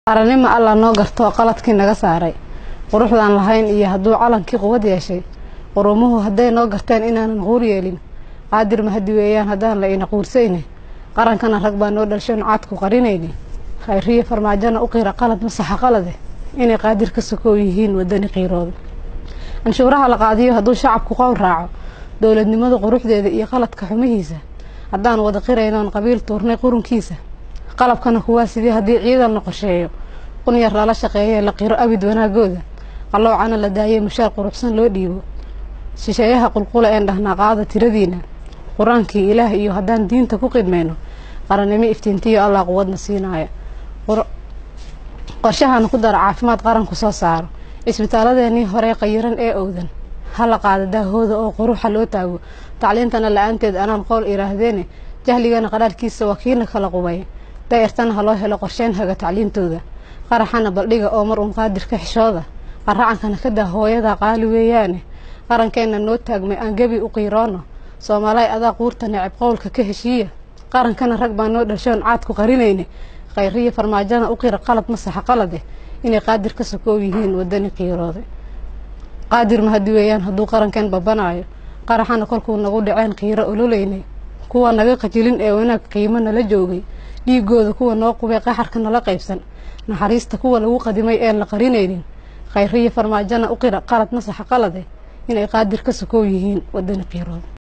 qaranimo alla noo garto qaladkii naga saaray quruxdaan lahayn iyo hadduu calankii quwad yeeshay qorumuhu hadday noo garteen inaanan quur yeelin qaadir ma hadii weeyaan haddaan la ina quursayne qarankana rag baa noo dhalshoon caadku qarinayni khayriye farmaajana u qiira qalad masaxa qalade inay qaadir ka sokoo yihiin wadani qiirooda anshuuraha la qaadiyo hadduu shacabku qowl raaco dowladnimada quruxdeeda iyo qaladka xumihiisa haddaan wada qiraynoon qabiil tuurnay qurunkiisa qalabkana kuwaa sidii haddii ciidan la qorsheeyo qun yar lala shaqeeyay la qiro abid wanaagooda qalloocana la daayay mushaar quruxsan loo dhiibo shisheeyaha qulqula een dhahnaa qaada tiradiina quraankii ilaah iyo haddaan diinta ku qidmayno qaranimo iftiintiyo allah quwadna siinaayo qorshahan ku dara caafimaad qaranku soo saaro isbitaaladeenii hore qayiran ee owdan hala qaada daahooda oo quruxa loo taago tacliintana la'aanteed anaan qowl iraahdeen jahligana qaraarkiisa wakiilna kala qubay daayirtana loo helo qorsheyn haga tacliintooda qaraxana baldhiga oo mar qaadir ka xishooda qaracankana ka daa hooyada qaali weeyaane qarankeena noo taagmay aan gabi u qiiroono Soomaaliya adaa quurta necab qowlka ka heshiiya qarankana rag baa noo dhalshoon caad ku qarinayne khayriye farmaajana u qiira qalad masaxa qalade inay qaadir ka sokoo yihiin wadani qiirooda qaadir ma hadii weeyaan hadduu qarankan babanaayo qaraxana kolkuu nagu dhaceen qiiro ololeynay kuwa naga qajilin ee wanaag qiimo nala joogay dhiigooda kuwa noo qubay qaxarka nala qaybsan naxariista kuwa lagu qadimay ee la qarinaynin khayriye farmaajana u qiira qalad masaxa qalade inay qaadir ka sokoo yihiin wadani qiirooda